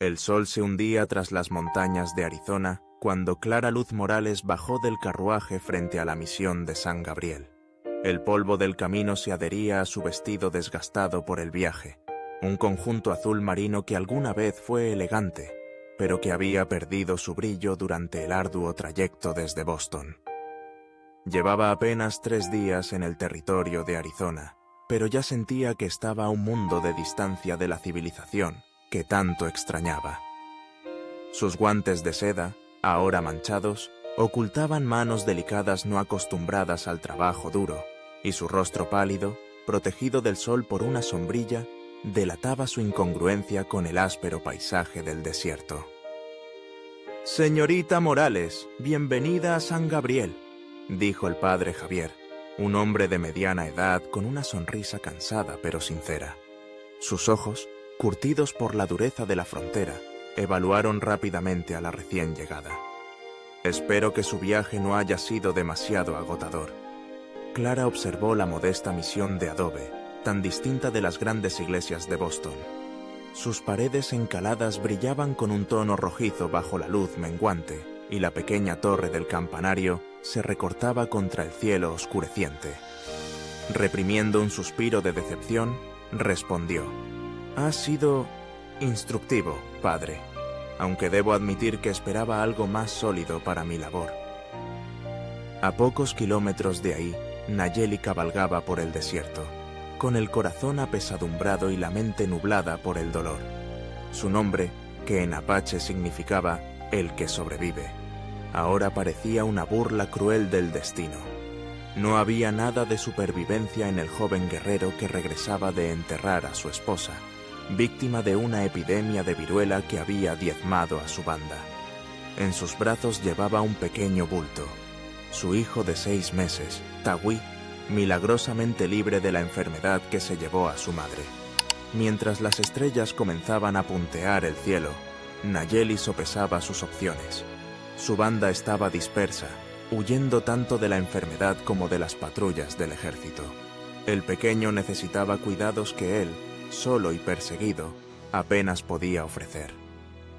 El sol se hundía tras las montañas de Arizona cuando Clara Luz Morales bajó del carruaje frente a la misión de San Gabriel. El polvo del camino se adhería a su vestido desgastado por el viaje, un conjunto azul marino que alguna vez fue elegante, pero que había perdido su brillo durante el arduo trayecto desde Boston. Llevaba apenas 3 días en el territorio de Arizona, pero ya sentía que estaba a un mundo de distancia de la civilización que tanto extrañaba. Sus guantes de seda, ahora manchados, ocultaban manos delicadas no acostumbradas al trabajo duro, y su rostro pálido, protegido del sol por una sombrilla, delataba su incongruencia con el áspero paisaje del desierto. «Señorita Morales, bienvenida a San Gabriel», dijo el padre Javier, un hombre de mediana edad con una sonrisa cansada pero sincera. Sus ojos, curtidos por la dureza de la frontera, evaluaron rápidamente a la recién llegada. «Espero que su viaje no haya sido demasiado agotador». Clara observó la modesta misión de adobe, tan distinta de las grandes iglesias de Boston. Sus paredes encaladas brillaban con un tono rojizo bajo la luz menguante, y la pequeña torre del campanario se recortaba contra el cielo oscureciente. Reprimiendo un suspiro de decepción, respondió: «Ha sido instructivo, padre, aunque debo admitir que esperaba algo más sólido para mi labor». A pocos kilómetros de ahí, Nayeli cabalgaba por el desierto, con el corazón apesadumbrado y la mente nublada por el dolor. Su nombre, que en apache significaba «el que sobrevive», ahora parecía una burla cruel del destino. No había nada de supervivencia en el joven guerrero que regresaba de enterrar a su esposa, víctima de una epidemia de viruela que había diezmado a su banda. En sus brazos llevaba un pequeño bulto, su hijo de 6 meses, Tawi, milagrosamente libre de la enfermedad que se llevó a su madre. Mientras las estrellas comenzaban a puntear el cielo, Nayeli sopesaba sus opciones. Su banda estaba dispersa, huyendo tanto de la enfermedad como de las patrullas del ejército. El pequeño necesitaba cuidados que él, solo y perseguido, apenas podía ofrecer.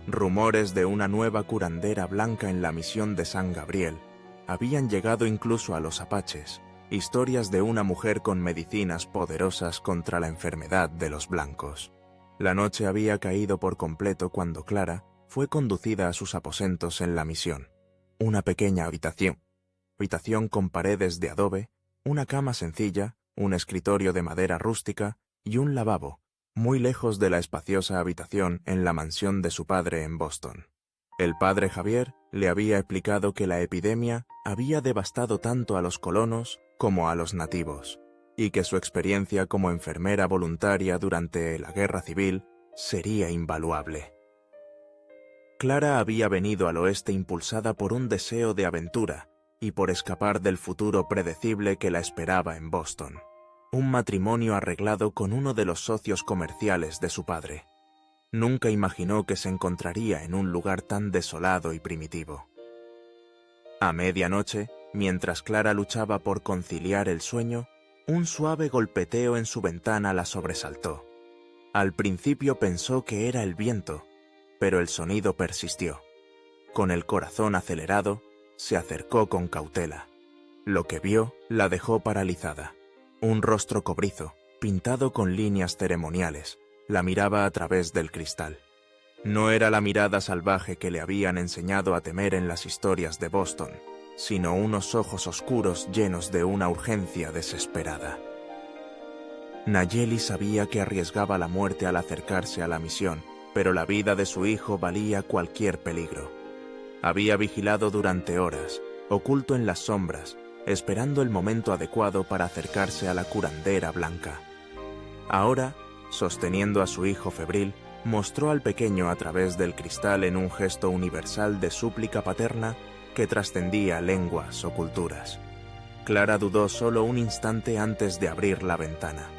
Rumores de una nueva curandera blanca en la misión de San Gabriel habían llegado incluso a los apaches, historias de una mujer con medicinas poderosas contra la enfermedad de los blancos. La noche había caído por completo cuando Clara fue conducida a sus aposentos en la misión. Una pequeña habitación con paredes de adobe, una cama sencilla, un escritorio de madera rústica y un lavabo, muy lejos de la espaciosa habitación en la mansión de su padre en Boston. El padre Javier le había explicado que la epidemia había devastado tanto a los colonos como a los nativos, y que su experiencia como enfermera voluntaria durante la Guerra Civil sería invaluable. Clara había venido al oeste impulsada por un deseo de aventura y por escapar del futuro predecible que la esperaba en Boston. Un matrimonio arreglado con uno de los socios comerciales de su padre. Nunca imaginó que se encontraría en un lugar tan desolado y primitivo. A medianoche, mientras Clara luchaba por conciliar el sueño, un suave golpeteo en su ventana la sobresaltó. Al principio pensó que era el viento, pero el sonido persistió. Con el corazón acelerado, se acercó con cautela. Lo que vio la dejó paralizada. Un rostro cobrizo, pintado con líneas ceremoniales, la miraba a través del cristal. No era la mirada salvaje que le habían enseñado a temer en las historias de Boston, sino unos ojos oscuros llenos de una urgencia desesperada. Nayeli sabía que arriesgaba la muerte al acercarse a la misión, pero la vida de su hijo valía cualquier peligro. Había vigilado durante horas, oculto en las sombras, esperando el momento adecuado para acercarse a la curandera blanca. Ahora, sosteniendo a su hijo febril, mostró al pequeño a través del cristal en un gesto universal de súplica paterna que trascendía lenguas o culturas. Clara dudó solo un instante antes de abrir la ventana.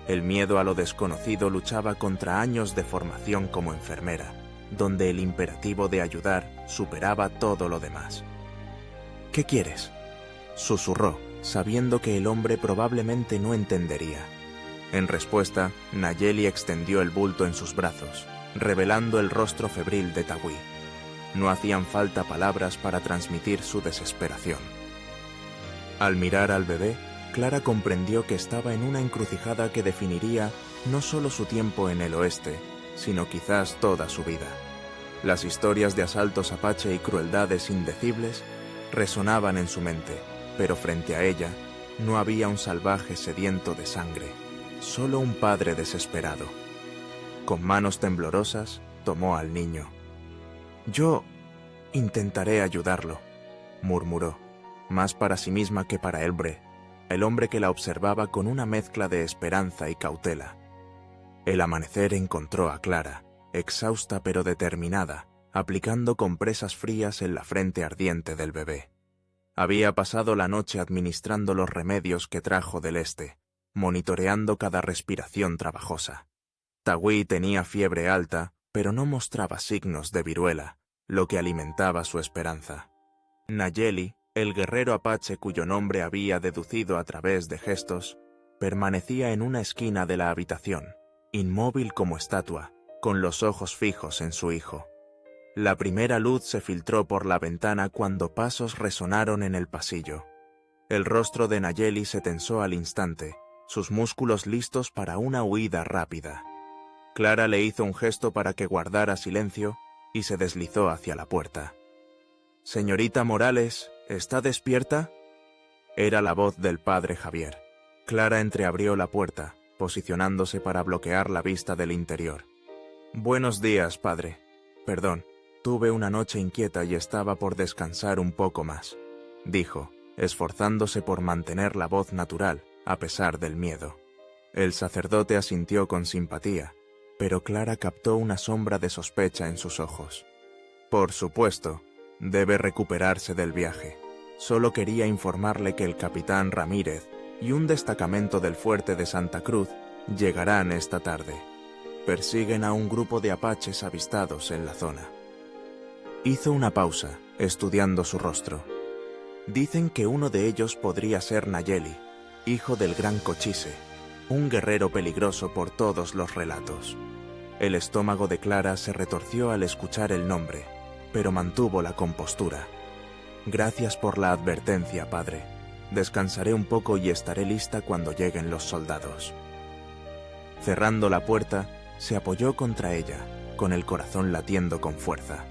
El miedo a lo desconocido luchaba contra años de formación como enfermera, donde el imperativo de ayudar superaba todo lo demás. «¿Qué quieres?», susurró, sabiendo que el hombre probablemente no entendería. En respuesta, Nayeli extendió el bulto en sus brazos, revelando el rostro febril de Tagui. No hacían falta palabras para transmitir su desesperación. Al mirar al bebé, Clara comprendió que estaba en una encrucijada que definiría no solo su tiempo en el oeste, sino quizás toda su vida. Las historias de asaltos apache y crueldades indecibles resonaban en su mente, pero frente a ella no había un salvaje sediento de sangre, solo un padre desesperado. Con manos temblorosas, tomó al niño. «Yo intentaré ayudarlo», murmuró, más para sí misma que para el hombre que la observaba con una mezcla de esperanza y cautela. El amanecer encontró a Clara, exhausta pero determinada, aplicando compresas frías en la frente ardiente del bebé. Había pasado la noche administrando los remedios que trajo del este, monitoreando cada respiración trabajosa. Tagui tenía fiebre alta, pero no mostraba signos de viruela, lo que alimentaba su esperanza. Nayeli, el guerrero apache cuyo nombre había deducido a través de gestos, permanecía en una esquina de la habitación, inmóvil como estatua, con los ojos fijos en su hijo. La primera luz se filtró por la ventana cuando pasos resonaron en el pasillo. El rostro de Nayeli se tensó al instante, sus músculos listos para una huida rápida. Clara le hizo un gesto para que guardara silencio y se deslizó hacia la puerta. «Señorita Morales, ¿está despierta?». Era la voz del padre Javier. Clara entreabrió la puerta, posicionándose para bloquear la vista del interior. «Buenos días, padre. Perdón, tuve una noche inquieta y estaba por descansar un poco más», dijo, esforzándose por mantener la voz natural, a pesar del miedo. El sacerdote asintió con simpatía, pero Clara captó una sombra de sospecha en sus ojos. «Por supuesto, debe recuperarse del viaje. Solo quería informarle que el capitán Ramírez y un destacamento del fuerte de Santa Cruz llegarán esta tarde. Persiguen a un grupo de apaches avistados en la zona». Hizo una pausa, estudiando su rostro. «Dicen que uno de ellos podría ser Nayeli, hijo del gran Cochise, un guerrero peligroso por todos los relatos». El estómago de Clara se retorció al escuchar el nombre, pero mantuvo la compostura. «Gracias por la advertencia, padre. Descansaré un poco y estaré lista cuando lleguen los soldados». Cerrando la puerta, se apoyó contra ella, con el corazón latiendo con fuerza.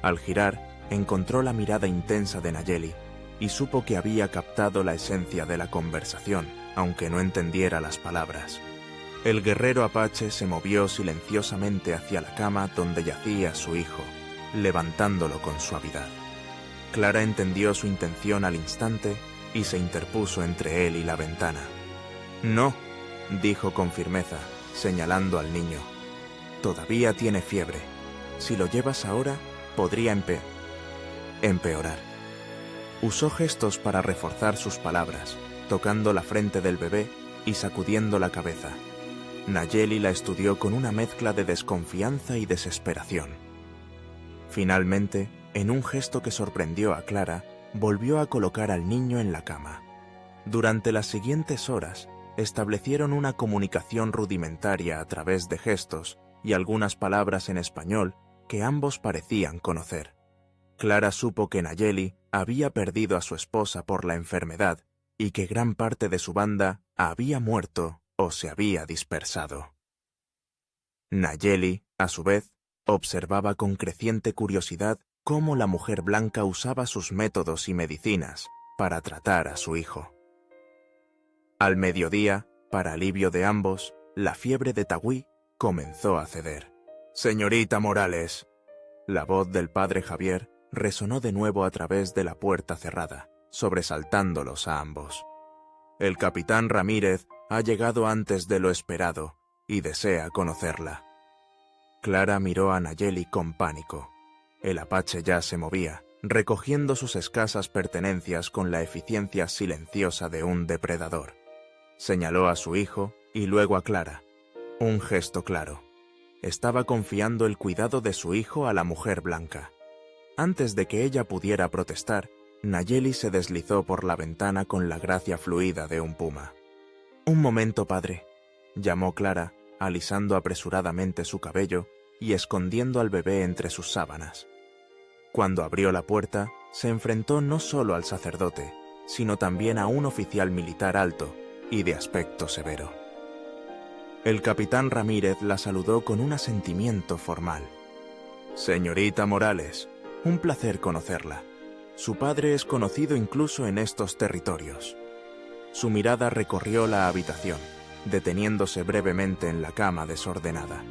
Al girar, encontró la mirada intensa de Nayeli y supo que había captado la esencia de la conversación, aunque no entendiera las palabras. El guerrero apache se movió silenciosamente hacia la cama donde yacía su hijo, levantándolo con suavidad. Clara entendió su intención al instante y se interpuso entre él y la ventana. «No», dijo con firmeza, señalando al niño. «Todavía tiene fiebre. Si lo llevas ahora, podría empeorar». Usó gestos para reforzar sus palabras, tocando la frente del bebé y sacudiendo la cabeza. Nayeli la estudió con una mezcla de desconfianza y desesperación. Finalmente, en un gesto que sorprendió a Clara, volvió a colocar al niño en la cama. Durante las siguientes horas, establecieron una comunicación rudimentaria a través de gestos y algunas palabras en español que ambos parecían conocer. Clara supo que Nayeli había perdido a su esposa por la enfermedad y que gran parte de su banda había muerto o se había dispersado. Nayeli, a su vez, observaba con creciente curiosidad cómo la mujer blanca usaba sus métodos y medicinas para tratar a su hijo. Al mediodía, para alivio de ambos, la fiebre de Tagui comenzó a ceder. «Señorita Morales». La voz del padre Javier resonó de nuevo a través de la puerta cerrada, sobresaltándolos a ambos. «El capitán Ramírez ha llegado antes de lo esperado y desea conocerla». Clara miró a Nayeli con pánico. El apache ya se movía, recogiendo sus escasas pertenencias con la eficiencia silenciosa de un depredador. Señaló a su hijo y luego a Clara. Un gesto claro. Estaba confiando el cuidado de su hijo a la mujer blanca. Antes de que ella pudiera protestar, Nayeli se deslizó por la ventana con la gracia fluida de un puma. «Un momento, padre», llamó Clara, alisando apresuradamente su cabello y escondiendo al bebé entre sus sábanas. Cuando abrió la puerta, se enfrentó no solo al sacerdote, sino también a un oficial militar alto y de aspecto severo. El capitán Ramírez la saludó con un asentimiento formal. «Señorita Morales, un placer conocerla. Su padre es conocido incluso en estos territorios». Su mirada recorrió la habitación, deteniéndose brevemente en la cama desordenada.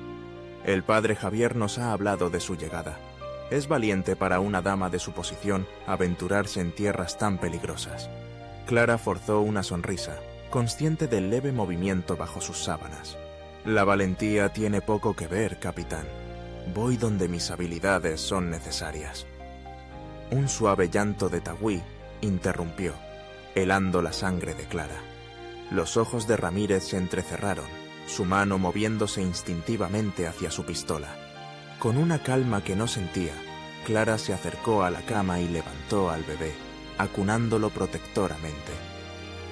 «El padre Javier nos ha hablado de su llegada. Es valiente para una dama de su posición aventurarse en tierras tan peligrosas». Clara forzó una sonrisa, consciente del leve movimiento bajo sus sábanas. «La valentía tiene poco que ver, capitán. Voy donde mis habilidades son necesarias». Un suave llanto de Tagüí interrumpió, helando la sangre de Clara. Los ojos de Ramírez se entrecerraron, su mano moviéndose instintivamente hacia su pistola. Con una calma que no sentía, Clara se acercó a la cama y levantó al bebé, acunándolo protectoramente.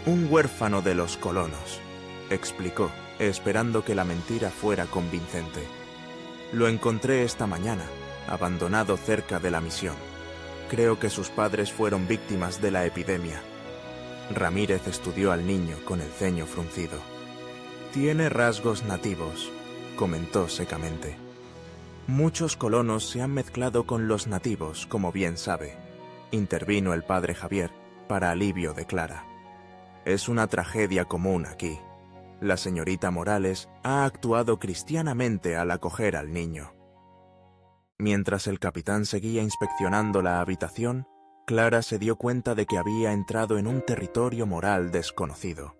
«Un huérfano de los colonos», explicó, esperando que la mentira fuera convincente. «Lo encontré esta mañana, abandonado cerca de la misión. Creo que sus padres fueron víctimas de la epidemia». Ramírez estudió al niño con el ceño fruncido. «Tiene rasgos nativos», comentó secamente. «Muchos colonos se han mezclado con los nativos, como bien sabe», intervino el padre Javier, para alivio de Clara. «Es una tragedia común aquí. La señorita Morales ha actuado cristianamente al acoger al niño». Mientras el capitán seguía inspeccionando la habitación, Clara se dio cuenta de que había entrado en un territorio moral desconocido.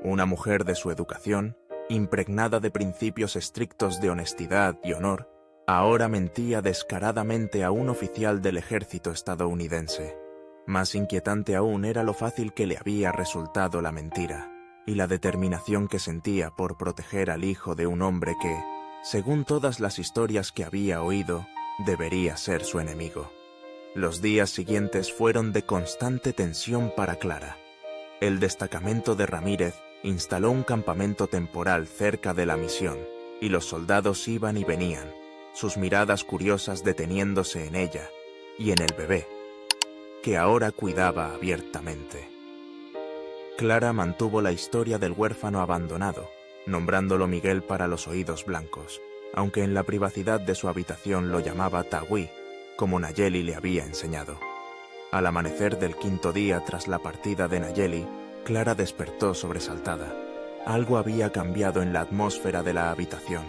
Una mujer de su educación, impregnada de principios estrictos de honestidad y honor, ahora mentía descaradamente a un oficial del ejército estadounidense. Más inquietante aún era lo fácil que le había resultado la mentira, y la determinación que sentía por proteger al hijo de un hombre que, según todas las historias que había oído, debería ser su enemigo. Los días siguientes fueron de constante tensión para Clara. El destacamento de Ramírez instaló un campamento temporal cerca de la misión, y los soldados iban y venían, sus miradas curiosas deteniéndose en ella y en el bebé, que ahora cuidaba abiertamente. Clara mantuvo la historia del huérfano abandonado, nombrándolo Miguel para los oídos blancos, aunque en la privacidad de su habitación lo llamaba Tagüí, como Nayeli le había enseñado. Al amanecer del quinto día tras la partida de Nayeli, Clara despertó sobresaltada. Algo había cambiado en la atmósfera de la habitación.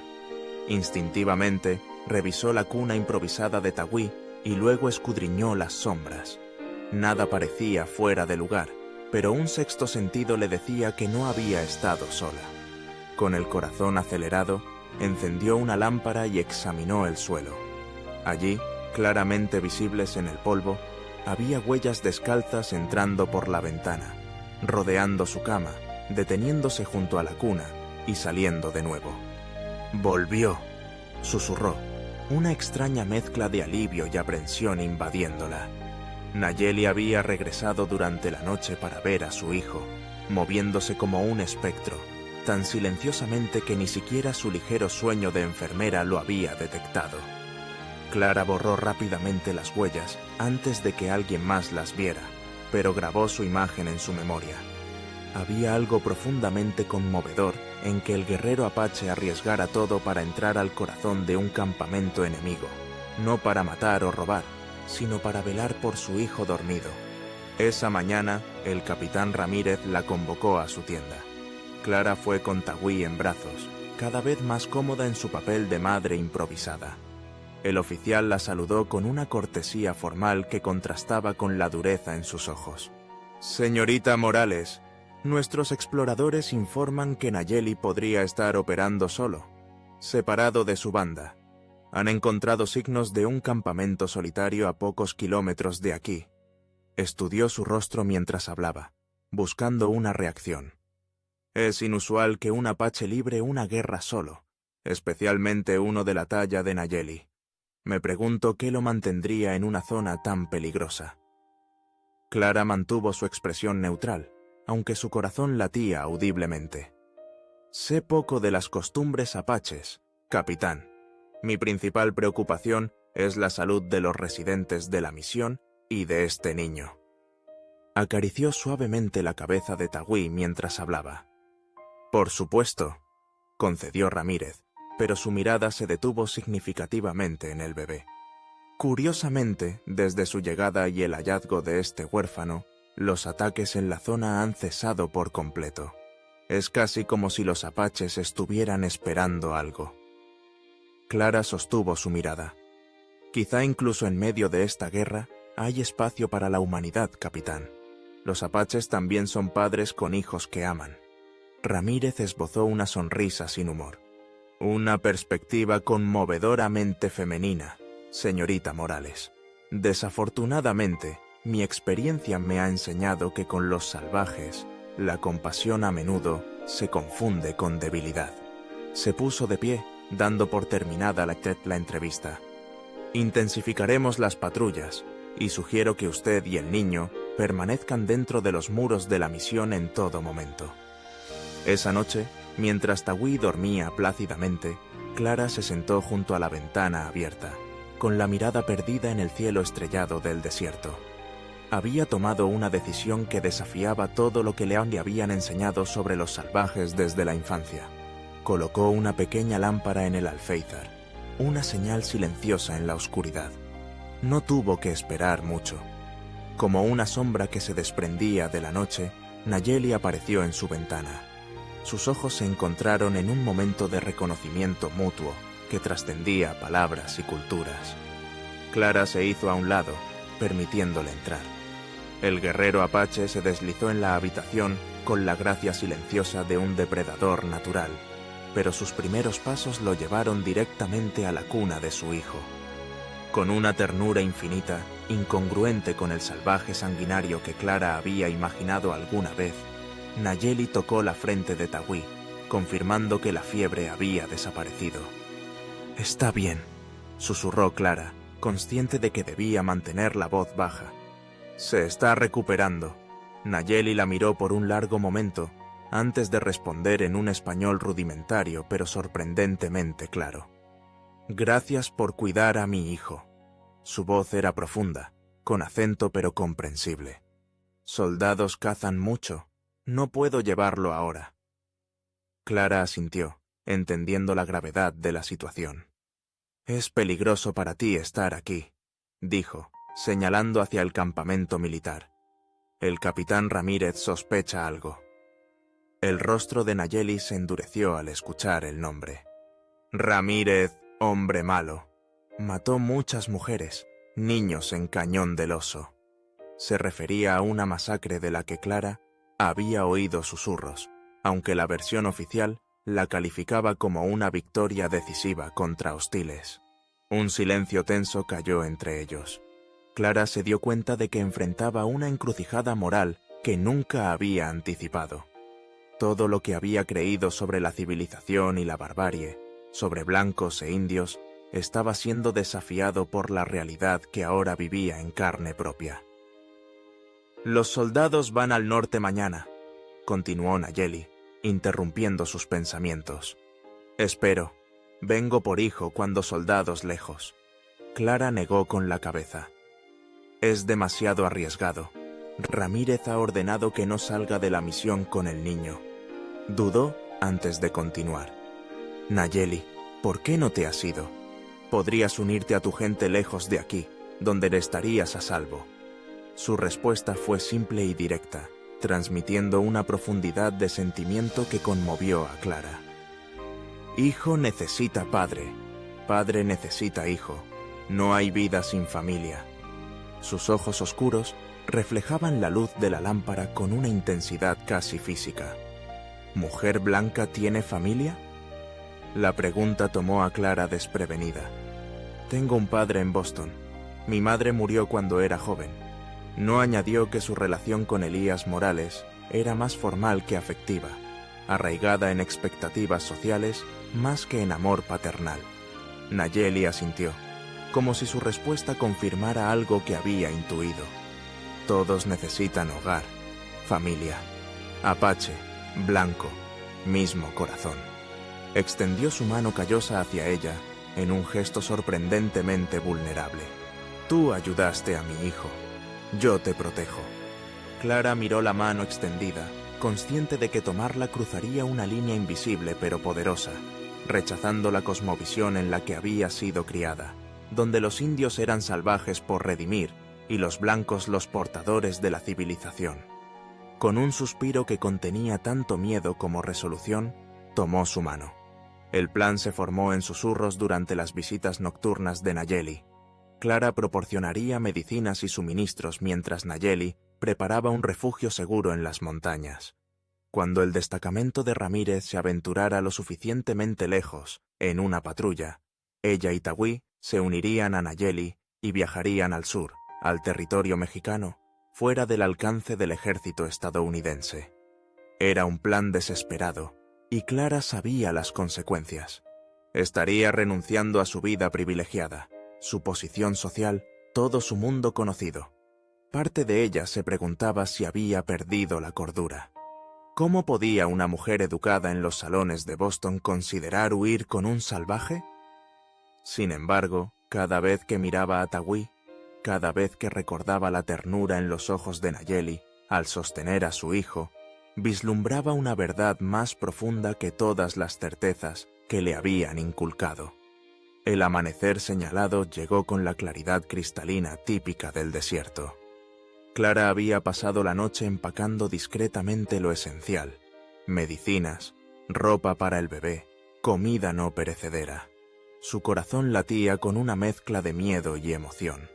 Instintivamente, revisó la cuna improvisada de Tagüí y luego escudriñó las sombras. Nada parecía fuera de lugar, pero un sexto sentido le decía que no había estado sola. Con el corazón acelerado, encendió una lámpara y examinó el suelo. Allí, claramente visibles en el polvo, había huellas descalzas entrando por la ventana, rodeando su cama, deteniéndose junto a la cuna y saliendo de nuevo. «Volvió», susurró, una extraña mezcla de alivio y aprensión invadiéndola. Nayeli había regresado durante la noche para ver a su hijo, moviéndose como un espectro, tan silenciosamente que ni siquiera su ligero sueño de enfermera lo había detectado. Clara borró rápidamente las huellas antes de que alguien más las viera, pero grabó su imagen en su memoria. Había algo profundamente conmovedor en que el guerrero apache arriesgara todo para entrar al corazón de un campamento enemigo, no para matar o robar, sino para velar por su hijo dormido. Esa mañana, el capitán Ramírez la convocó a su tienda. Clara fue con Tagüí en brazos, cada vez más cómoda en su papel de madre improvisada. El oficial la saludó con una cortesía formal que contrastaba con la dureza en sus ojos. «Señorita Morales, nuestros exploradores informan que Nayeli podría estar operando solo, separado de su banda. Han encontrado signos de un campamento solitario a pocos kilómetros de aquí». Estudió su rostro mientras hablaba, buscando una reacción. «Es inusual que un apache libre una guerra solo, especialmente uno de la talla de Nayeli. Me pregunto qué lo mantendría en una zona tan peligrosa». Clara mantuvo su expresión neutral, aunque su corazón latía audiblemente. «Sé poco de las costumbres apaches, capitán. Mi principal preocupación es la salud de los residentes de la misión y de este niño. Acarició suavemente la cabeza de Tagüí mientras hablaba. Por supuesto, concedió Ramírez, pero su mirada se detuvo significativamente en el bebé. Curiosamente, desde su llegada y el hallazgo de este huérfano, los ataques en la zona han cesado por completo. Es casi como si los apaches estuvieran esperando algo. Clara sostuvo su mirada. Quizá incluso en medio de esta guerra hay espacio para la humanidad, capitán. Los apaches también son padres con hijos que aman. Ramírez esbozó una sonrisa sin humor. Una perspectiva conmovedoramente femenina, señorita Morales. Desafortunadamente, mi experiencia me ha enseñado que con los salvajes, la compasión a menudo se confunde con debilidad. Se puso de pie, dando por terminada la entrevista. Intensificaremos las patrullas, y sugiero que usted y el niño permanezcan dentro de los muros de la misión en todo momento. Esa noche, mientras Tagüí dormía plácidamente, Clara se sentó junto a la ventana abierta, con la mirada perdida en el cielo estrellado del desierto. Había tomado una decisión que desafiaba todo lo que le habían enseñado sobre los salvajes desde la infancia. Colocó una pequeña lámpara en el alféizar, una señal silenciosa en la oscuridad. No tuvo que esperar mucho. Como una sombra que se desprendía de la noche, Nayeli apareció en su ventana. Sus ojos se encontraron en un momento de reconocimiento mutuo que trascendía palabras y culturas. Clara se hizo a un lado, permitiéndole entrar. El guerrero apache se deslizó en la habitación con la gracia silenciosa de un depredador natural, pero sus primeros pasos lo llevaron directamente a la cuna de su hijo. Con una ternura infinita, incongruente con el salvaje sanguinario que Clara había imaginado alguna vez, Nayeli tocó la frente de Tagüí, confirmando que la fiebre había desaparecido. «Está bien», susurró Clara, consciente de que debía mantener la voz baja. «Se está recuperando». Nayeli la miró por un largo momento, antes de responder en un español rudimentario pero sorprendentemente claro. «Gracias por cuidar a mi hijo». Su voz era profunda, con acento pero comprensible. «Soldados cazan mucho. No puedo llevarlo ahora». Clara asintió, entendiendo la gravedad de la situación. «Es peligroso para ti estar aquí», dijo, señalando hacia el campamento militar. «El capitán Ramírez sospecha algo». El rostro de Nayeli se endureció al escuchar el nombre. «Ramírez, hombre malo. Mató muchas mujeres, niños en Cañón del Oso». Se refería a una masacre de la que Clara había oído susurros, aunque la versión oficial la calificaba como una victoria decisiva contra hostiles. Un silencio tenso cayó entre ellos. Clara se dio cuenta de que enfrentaba una encrucijada moral que nunca había anticipado. Todo lo que había creído sobre la civilización y la barbarie, sobre blancos e indios, estaba siendo desafiado por la realidad que ahora vivía en carne propia. «Los soldados van al norte mañana», continuó Nayeli, interrumpiendo sus pensamientos. «Espero. Vengo por hijo cuando soldados lejos». Clara negó con la cabeza. «Es demasiado arriesgado. Ramírez ha ordenado que no salga de la misión con el niño». Dudó antes de continuar. «Nayeli, ¿por qué no te has ido? Podrías unirte a tu gente lejos de aquí, donde estarías a salvo». Su respuesta fue simple y directa, transmitiendo una profundidad de sentimiento que conmovió a Clara. «Hijo necesita padre, padre necesita hijo. No hay vida sin familia». Sus ojos oscuros reflejaban la luz de la lámpara con una intensidad casi física. «¿Mujer blanca tiene familia?». La pregunta tomó a Clara desprevenida. «Tengo un padre en Boston. Mi madre murió cuando era joven». No añadió que su relación con Elías Morales era más formal que afectiva, arraigada en expectativas sociales más que en amor paternal. Nayeli asintió, como si su respuesta confirmara algo que había intuido. Todos necesitan hogar, familia. Apache, blanco, mismo corazón. Extendió su mano callosa hacia ella en un gesto sorprendentemente vulnerable. «Tú ayudaste a mi hijo. Yo te protejo». Clara miró la mano extendida, consciente de que tomarla cruzaría una línea invisible pero poderosa, rechazando la cosmovisión en la que había sido criada, donde los indios eran salvajes por redimir y los blancos los portadores de la civilización. Con un suspiro que contenía tanto miedo como resolución, tomó su mano. El plan se formó en susurros durante las visitas nocturnas de Nayeli. Clara proporcionaría medicinas y suministros mientras Nayeli preparaba un refugio seguro en las montañas. Cuando el destacamento de Ramírez se aventurara lo suficientemente lejos, en una patrulla, ella y Tagüí se unirían a Nayeli y viajarían al sur, al territorio mexicano, fuera del alcance del ejército estadounidense. Era un plan desesperado, y Clara sabía las consecuencias. Estaría renunciando a su vida privilegiada, su posición social, todo su mundo conocido. Parte de ella se preguntaba si había perdido la cordura. ¿Cómo podía una mujer educada en los salones de Boston considerar huir con un salvaje? Sin embargo, cada vez que miraba a Tagüí, cada vez que recordaba la ternura en los ojos de Nayeli al sostener a su hijo, vislumbraba una verdad más profunda que todas las certezas que le habían inculcado. El amanecer señalado llegó con la claridad cristalina típica del desierto. Clara había pasado la noche empacando discretamente lo esencial: medicinas, ropa para el bebé, comida no perecedera. Su corazón latía con una mezcla de miedo y emoción.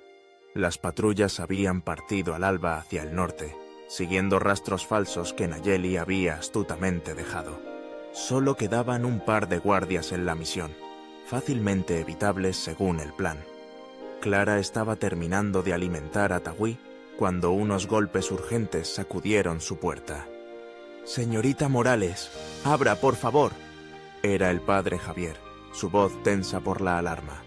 Las patrullas habían partido al alba hacia el norte, siguiendo rastros falsos que Nayeli había astutamente dejado. Solo quedaban un par de guardias en la misión, fácilmente evitables según el plan. Clara estaba terminando de alimentar a Tagüí cuando unos golpes urgentes sacudieron su puerta. «Señorita Morales, abra, por favor». Era el padre Javier, su voz tensa por la alarma.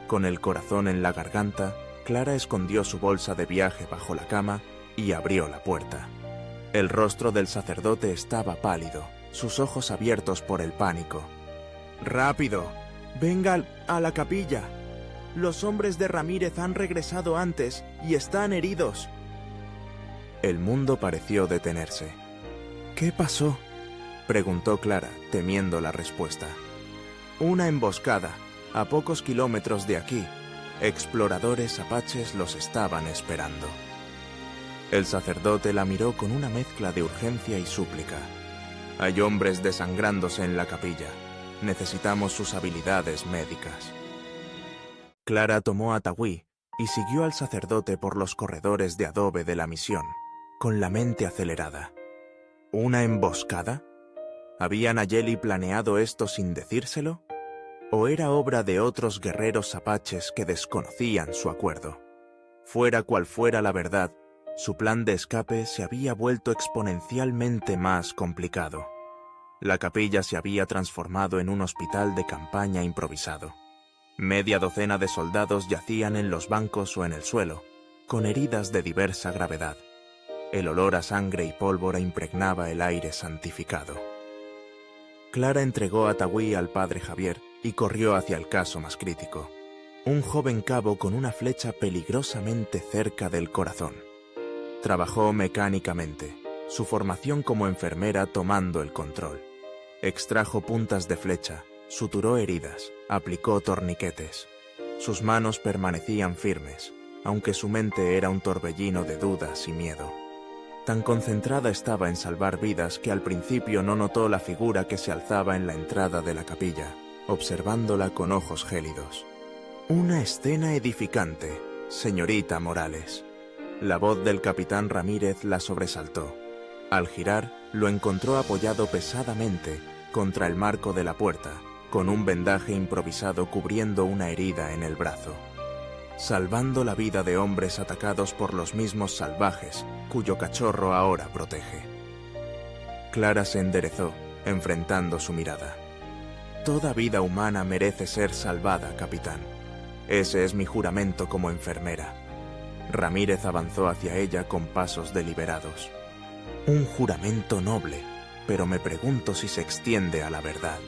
Con el corazón en la garganta, Clara escondió su bolsa de viaje bajo la cama y abrió la puerta. El rostro del sacerdote estaba pálido, sus ojos abiertos por el pánico. «Rápido, venga a la capilla. Los hombres de Ramírez han regresado antes y están heridos». El mundo pareció detenerse. «¿Qué pasó?», preguntó Clara, temiendo la respuesta. «Una emboscada, a pocos kilómetros de aquí. Exploradores apaches los estaban esperando». El sacerdote la miró con una mezcla de urgencia y súplica. «Hay hombres desangrándose en la capilla. Necesitamos sus habilidades médicas». Clara tomó a Tagüí y siguió al sacerdote por los corredores de adobe de la misión, con la mente acelerada. ¿Una emboscada? ¿Había Nayeli planeado esto sin decírselo? ¿O era obra de otros guerreros apaches que desconocían su acuerdo? Fuera cual fuera la verdad, su plan de escape se había vuelto exponencialmente más complicado. La capilla se había transformado en un hospital de campaña improvisado. Media docena de soldados yacían en los bancos o en el suelo, con heridas de diversa gravedad. El olor a sangre y pólvora impregnaba el aire santificado. Clara entregó a Tagüí al padre Javier y corrió hacia el caso más crítico. Un joven cabo con una flecha peligrosamente cerca del corazón. Trabajó mecánicamente, su formación como enfermera tomando el control. Extrajo puntas de flecha, suturó heridas, aplicó torniquetes. Sus manos permanecían firmes, aunque su mente era un torbellino de dudas y miedo. Tan concentrada estaba en salvar vidas que al principio no notó la figura que se alzaba en la entrada de la capilla, observándola con ojos gélidos. «Una escena edificante, señorita Morales». La voz del capitán Ramírez la sobresaltó. Al girar, lo encontró apoyado pesadamente contra el marco de la puerta, con un vendaje improvisado cubriendo una herida en el brazo. Salvando la vida de hombres atacados por los mismos salvajes cuyo cachorro ahora protege. Clara se enderezó, enfrentando su mirada. «Toda vida humana merece ser salvada, capitán. Ese es mi juramento como enfermera». Ramírez avanzó hacia ella con pasos deliberados. «Un juramento noble, pero me pregunto si se extiende a la verdad».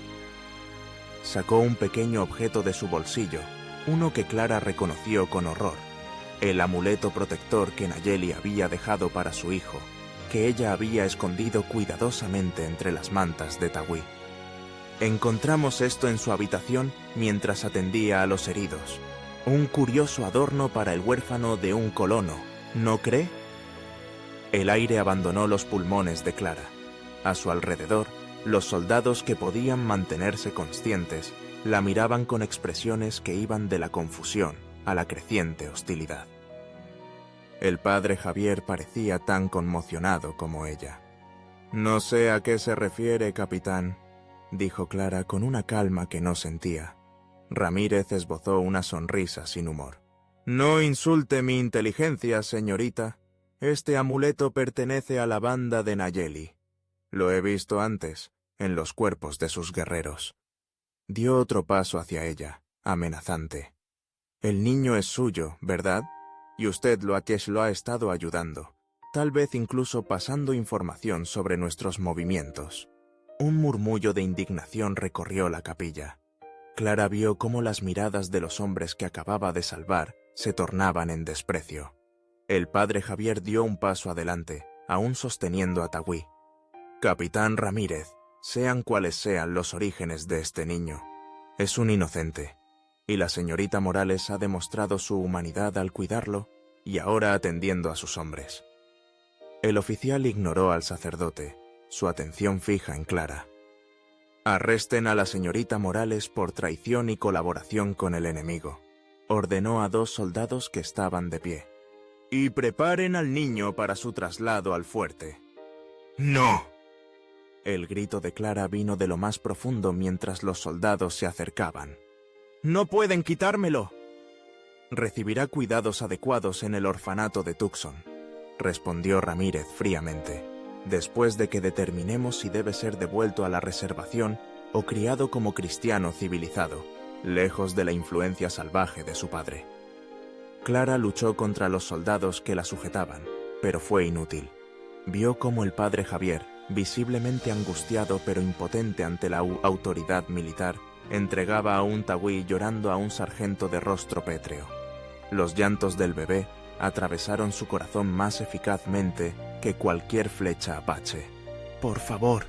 Sacó un pequeño objeto de su bolsillo, uno que Clara reconoció con horror, el amuleto protector que Nayeli había dejado para su hijo, que ella había escondido cuidadosamente entre las mantas de Tagui. Encontramos esto en su habitación mientras atendía a los heridos. Un curioso adorno para el huérfano de un colono, ¿no cree? El aire abandonó los pulmones de Clara. A su alrededor, los soldados que podían mantenerse conscientes la miraban con expresiones que iban de la confusión a la creciente hostilidad. El padre Javier parecía tan conmocionado como ella. «No sé a qué se refiere, capitán», dijo Clara con una calma que no sentía. Ramírez esbozó una sonrisa sin humor. «No insulte mi inteligencia, señorita. Este amuleto pertenece a la banda de Nayeli. Lo he visto antes, en los cuerpos de sus guerreros». Dio otro paso hacia ella, amenazante. «El niño es suyo, ¿verdad? Y usted lo ha estado ayudando, tal vez incluso pasando información sobre nuestros movimientos». Un murmullo de indignación recorrió la capilla. Clara vio cómo las miradas de los hombres que acababa de salvar se tornaban en desprecio. El padre Javier dio un paso adelante, aún sosteniendo a Tagui. «Capitán Ramírez, sean cuales sean los orígenes de este niño, es un inocente, y la señorita Morales ha demostrado su humanidad al cuidarlo y ahora atendiendo a sus hombres». El oficial ignoró al sacerdote, su atención fija en Clara. «Arresten a la señorita Morales por traición y colaboración con el enemigo», ordenó a 2 soldados que estaban de pie. «Y preparen al niño para su traslado al fuerte». «¡No!». El grito de Clara vino de lo más profundo mientras los soldados se acercaban. «¡No pueden quitármelo!». «Recibirá cuidados adecuados en el orfanato de Tucson», respondió Ramírez fríamente, «después de que determinemos si debe ser devuelto a la reservación o criado como cristiano civilizado, lejos de la influencia salvaje de su padre». Clara luchó contra los soldados que la sujetaban, pero fue inútil. Vio cómo el padre Javier, visiblemente angustiado pero impotente ante la autoridad militar, entregaba a un Tagui llorando a un sargento de rostro pétreo. Los llantos del bebé atravesaron su corazón más eficazmente que cualquier flecha apache. «Por favor»,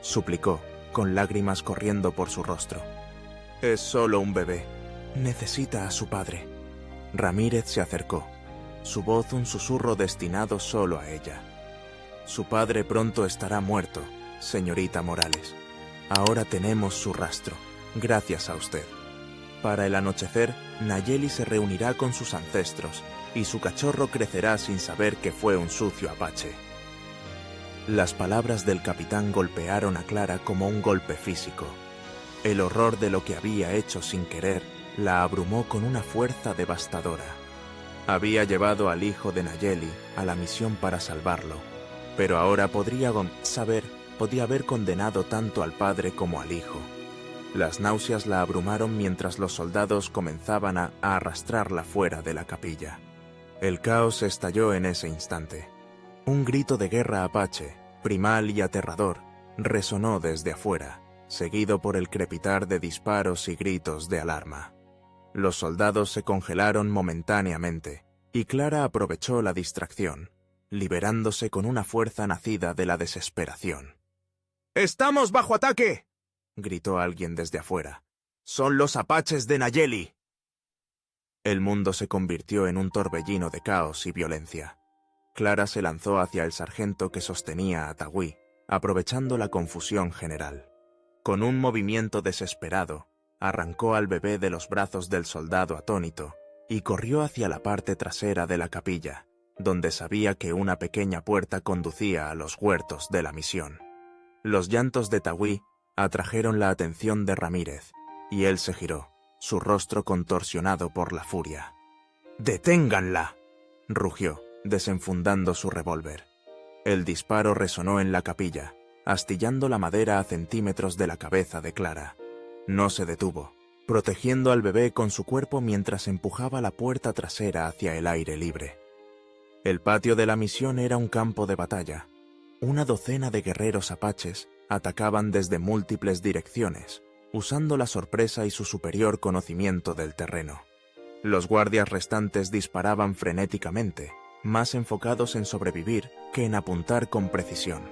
suplicó, con lágrimas corriendo por su rostro. «Es solo un bebé. Necesita a su padre». Ramírez se acercó, su voz un susurro destinado solo a ella. «Su padre pronto estará muerto, señorita Morales. Ahora tenemos su rastro, gracias a usted. Para el anochecer, Nayeli se reunirá con sus ancestros y su cachorro crecerá sin saber que fue un sucio apache». Las palabras del capitán golpearon a Clara como un golpe físico. El horror de lo que había hecho sin querer la abrumó con una fuerza devastadora. Había llevado al hijo de Nayeli a la misión para salvarlo, pero ahora podía haber condenado tanto al padre como al hijo. Las náuseas la abrumaron mientras los soldados comenzaban a arrastrarla fuera de la capilla. El caos estalló en ese instante. Un grito de guerra apache, primal y aterrador, resonó desde afuera, seguido por el crepitar de disparos y gritos de alarma. Los soldados se congelaron momentáneamente, y Clara aprovechó la distracción, liberándose con una fuerza nacida de la desesperación. «¡Estamos bajo ataque!», gritó alguien desde afuera. «¡Son los apaches de Nayeli!». El mundo se convirtió en un torbellino de caos y violencia. Clara se lanzó hacia el sargento que sostenía a Tagui, aprovechando la confusión general. Con un movimiento desesperado, arrancó al bebé de los brazos del soldado atónito y corrió hacia la parte trasera de la capilla, donde sabía que una pequeña puerta conducía a los huertos de la misión. Los llantos de Tagui atrajeron la atención de Ramírez, y él se giró, su rostro contorsionado por la furia. «¡Deténganla!», rugió, desenfundando su revólver. El disparo resonó en la capilla, astillando la madera a centímetros de la cabeza de Clara. No se detuvo, protegiendo al bebé con su cuerpo mientras empujaba la puerta trasera hacia el aire libre. El patio de la misión era un campo de batalla. Una docena de guerreros apaches atacaban desde múltiples direcciones, usando la sorpresa y su superior conocimiento del terreno. Los guardias restantes disparaban frenéticamente, más enfocados en sobrevivir que en apuntar con precisión.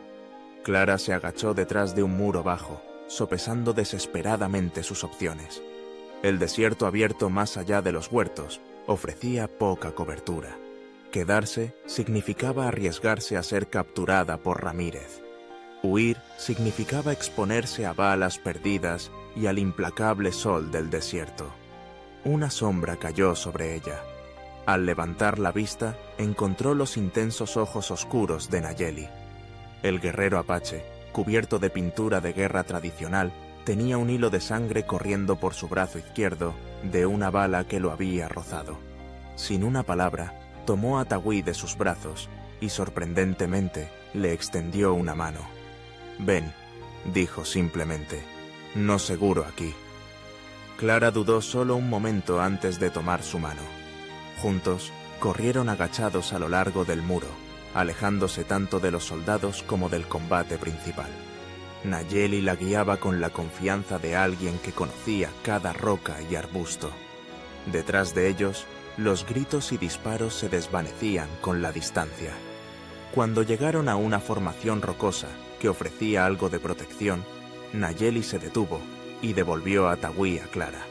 Clara se agachó detrás de un muro bajo, sopesando desesperadamente sus opciones. El desierto abierto más allá de los huertos ofrecía poca cobertura. Quedarse significaba arriesgarse a ser capturada por Ramírez. Huir significaba exponerse a balas perdidas y al implacable sol del desierto. Una sombra cayó sobre ella. Al levantar la vista, encontró los intensos ojos oscuros de Nayeli. El guerrero apache, cubierto de pintura de guerra tradicional, tenía un hilo de sangre corriendo por su brazo izquierdo de una bala que lo había rozado. Sin una palabra, tomó a Tagüí de sus brazos y, sorprendentemente, le extendió una mano. «Ven», dijo simplemente, «no seguro aquí». Clara dudó solo un momento antes de tomar su mano. Juntos, corrieron agachados a lo largo del muro, alejándose tanto de los soldados como del combate principal. Nayeli la guiaba con la confianza de alguien que conocía cada roca y arbusto. Detrás de ellos, los gritos y disparos se desvanecían con la distancia. Cuando llegaron a una formación rocosa que ofrecía algo de protección, Nayeli se detuvo y devolvió a Tagüí a Clara.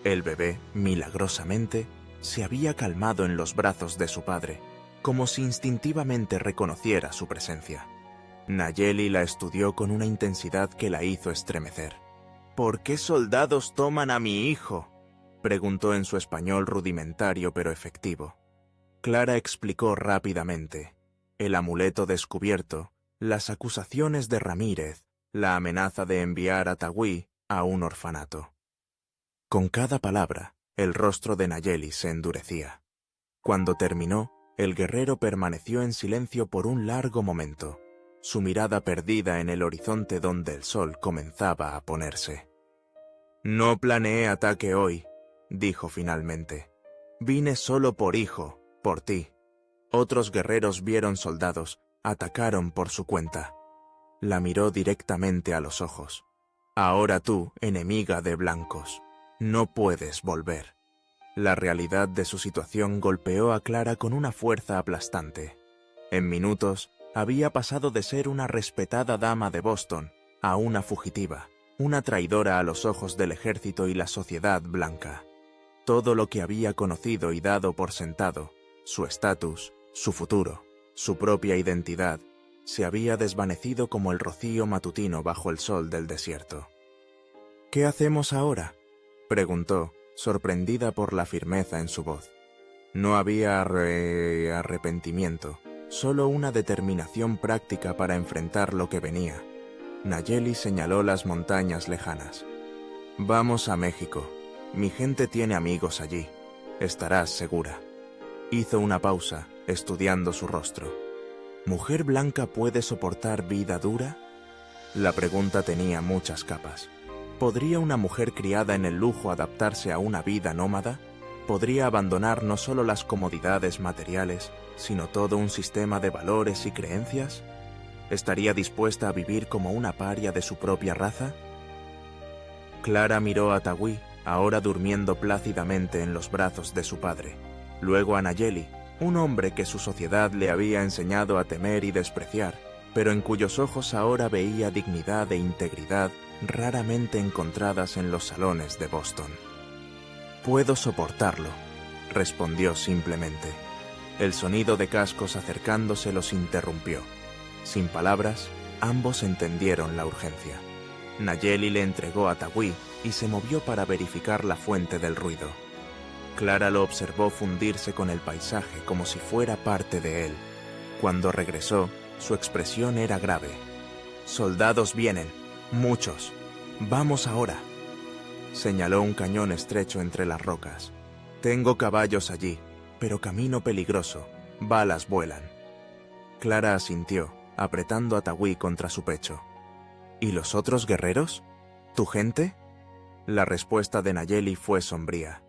El bebé, milagrosamente, se había calmado en los brazos de su padre, como si instintivamente reconociera su presencia. Nayeli la estudió con una intensidad que la hizo estremecer. «¿Por qué soldados toman a mi hijo?», preguntó en su español rudimentario pero efectivo. Clara explicó rápidamente: el amuleto descubierto, las acusaciones de Ramírez, la amenaza de enviar a Tagüí a un orfanato. Con cada palabra, el rostro de Nayeli se endurecía. Cuando terminó, el guerrero permaneció en silencio por un largo momento, su mirada perdida en el horizonte donde el sol comenzaba a ponerse. «No planeé ataque hoy», dijo finalmente. «Vine solo por hijo, por ti. Otros guerreros vieron soldados, atacaron por su cuenta». La miró directamente a los ojos. «Ahora tú, enemiga de blancos, no puedes volver». La realidad de su situación golpeó a Clara con una fuerza aplastante. En minutos, había pasado de ser una respetada dama de Boston a una fugitiva, una traidora a los ojos del ejército y la sociedad blanca. Todo lo que había conocido y dado por sentado, su estatus, su futuro, su propia identidad, se había desvanecido como el rocío matutino bajo el sol del desierto. «¿Qué hacemos ahora?», preguntó, sorprendida por la firmeza en su voz. No había arrepentimiento, solo una determinación práctica para enfrentar lo que venía. Nayeli señaló las montañas lejanas. «Vamos a México. Mi gente tiene amigos allí. Estarás segura». Hizo una pausa, estudiando su rostro. ¿Mujer blanca puede soportar vida dura? La pregunta tenía muchas capas. ¿Podría una mujer criada en el lujo adaptarse a una vida nómada? ¿Podría abandonar no solo las comodidades materiales, sino todo un sistema de valores y creencias? ¿Estaría dispuesta a vivir como una paria de su propia raza? Clara miró a Tagüí, ahora durmiendo plácidamente en los brazos de su padre. Luego a Nayeli, un hombre que su sociedad le había enseñado a temer y despreciar, pero en cuyos ojos ahora veía dignidad e integridad raramente encontradas en los salones de Boston. «Puedo soportarlo», respondió simplemente. El sonido de cascos acercándose los interrumpió. Sin palabras, ambos entendieron la urgencia. Nayeli le entregó a Tagüí y se movió para verificar la fuente del ruido. Clara lo observó fundirse con el paisaje como si fuera parte de él. Cuando regresó, su expresión era grave. «Soldados vienen, muchos. Vamos ahora». Señaló un cañón estrecho entre las rocas. «Tengo caballos allí, pero camino peligroso. Balas vuelan». Clara asintió, apretando a Tagüí contra su pecho. «¿Y los otros guerreros? ¿Tu gente?» La respuesta de Nayeli fue sombría.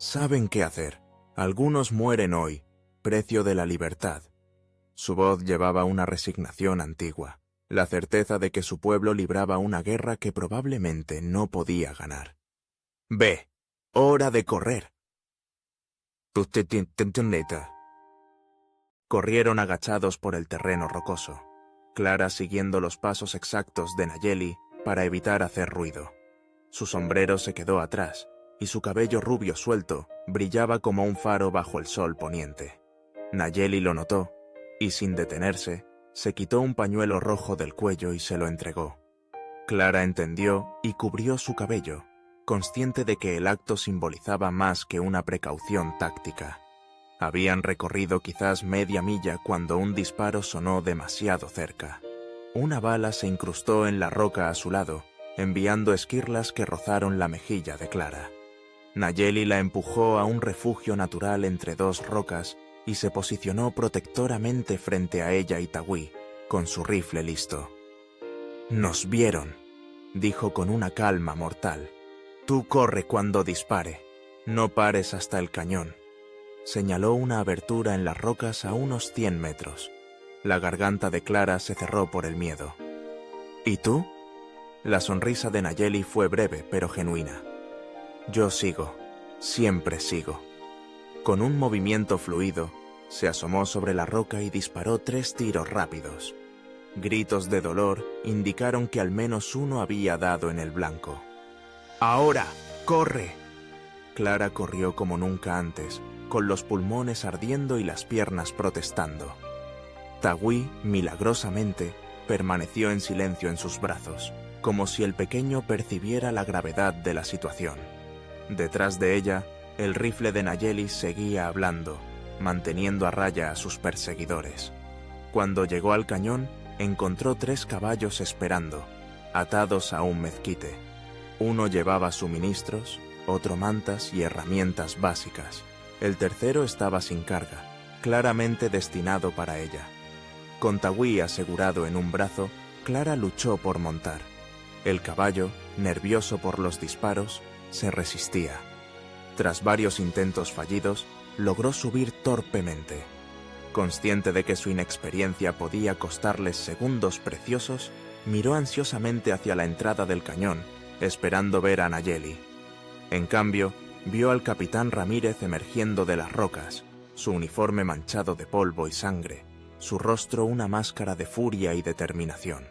«Saben qué hacer. Algunos mueren hoy, precio de la libertad». Su voz llevaba una resignación antigua. la certeza de que su pueblo libraba una guerra que probablemente no podía ganar. «Ve, hora de correr». Corrieron agachados por el terreno rocoso, Clara siguiendo los pasos exactos de Nayeli para evitar hacer ruido. Su sombrero se quedó atrás, y su cabello rubio suelto brillaba como un faro bajo el sol poniente. Nayeli lo notó, y sin detenerse, se quitó un pañuelo rojo del cuello y se lo entregó. Clara entendió y cubrió su cabello, consciente de que el acto simbolizaba más que una precaución táctica. Habían recorrido quizás media milla cuando un disparo sonó demasiado cerca. Una bala se incrustó en la roca a su lado, enviando esquirlas que rozaron la mejilla de Clara. Nayeli la empujó a un refugio natural entre dos rocas y se posicionó protectoramente frente a ella y Tagui, con su rifle listo. «Nos vieron», dijo con una calma mortal. «Tú corre cuando dispare, no pares hasta el cañón». Señaló una abertura en las rocas a unos 100 metros. La garganta de Clara se cerró por el miedo. «¿Y tú?» La sonrisa de Nayeli fue breve pero genuina. «Yo sigo, siempre sigo». Con un movimiento fluido, se asomó sobre la roca y disparó 3 tiros rápidos. Gritos de dolor indicaron que al menos uno había dado en el blanco. «¡Ahora, corre!». Clara corrió como nunca antes, con los pulmones ardiendo y las piernas protestando. Tagui, milagrosamente, permaneció en silencio en sus brazos, como si el pequeño percibiera la gravedad de la situación. Detrás de ella, el rifle de Nayeli seguía hablando, manteniendo a raya a sus perseguidores. Cuando llegó al cañón, encontró 3 caballos esperando, atados a un mezquite. Uno llevaba suministros, otro mantas y herramientas básicas. El tercero estaba sin carga, claramente destinado para ella. Con Tagui asegurado en un brazo, Clara luchó por montar. El caballo, nervioso por los disparos, se resistía. Tras varios intentos fallidos, logró subir torpemente. Consciente de que su inexperiencia podía costarles segundos preciosos, miró ansiosamente hacia la entrada del cañón, esperando ver a Nayeli. En cambio, vio al capitán Ramírez emergiendo de las rocas, su uniforme manchado de polvo y sangre, su rostro una máscara de furia y determinación.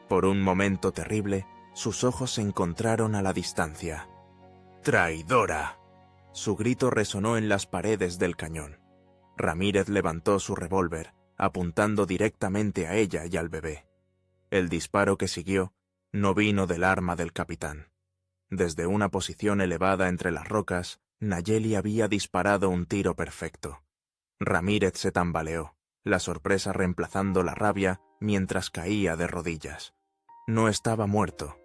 Por un momento terrible, sus ojos se encontraron a la distancia. ¡Traidora!, su grito resonó en las paredes del cañón. Ramírez levantó su revólver, apuntando directamente a ella y al bebé. El disparo que siguió no vino del arma del capitán. Desde una posición elevada entre las rocas, Nayeli había disparado un tiro perfecto. Ramírez se tambaleó, la sorpresa reemplazando la rabia mientras caía de rodillas. No estaba muerto.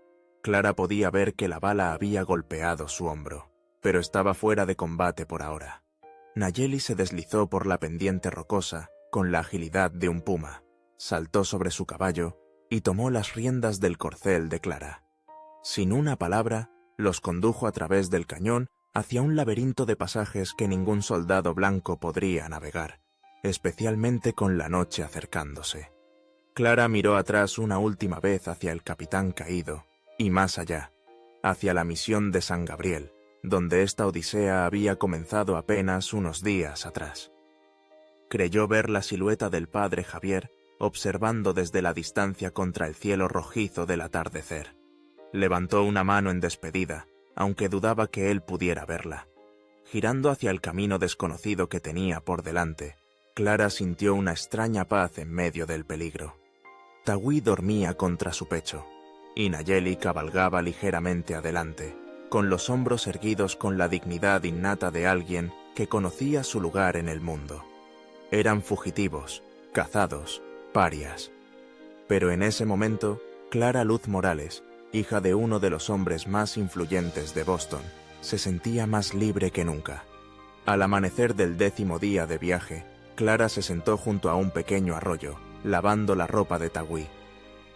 Clara podía ver que la bala había golpeado su hombro, pero estaba fuera de combate por ahora. Nayeli se deslizó por la pendiente rocosa con la agilidad de un puma, saltó sobre su caballo y tomó las riendas del corcel de Clara. Sin una palabra, los condujo a través del cañón hacia un laberinto de pasajes que ningún soldado blanco podría navegar, especialmente con la noche acercándose. Clara miró atrás una última vez hacia el capitán caído, y más allá, hacia la misión de San Gabriel, donde esta odisea había comenzado apenas unos días atrás. Creyó ver la silueta del padre Javier observando desde la distancia contra el cielo rojizo del atardecer. Levantó una mano en despedida, aunque dudaba que él pudiera verla. Girando hacia el camino desconocido que tenía por delante, Clara sintió una extraña paz en medio del peligro. Tagui dormía contra su pecho, y Nayeli cabalgaba ligeramente adelante, con los hombros erguidos con la dignidad innata de alguien que conocía su lugar en el mundo. Eran fugitivos, cazados, parias. Pero en ese momento, Clara Luz Morales, hija de uno de los hombres más influyentes de Boston, se sentía más libre que nunca. Al amanecer del 10º día de viaje, Clara se sentó junto a un pequeño arroyo, lavando la ropa de Tagui.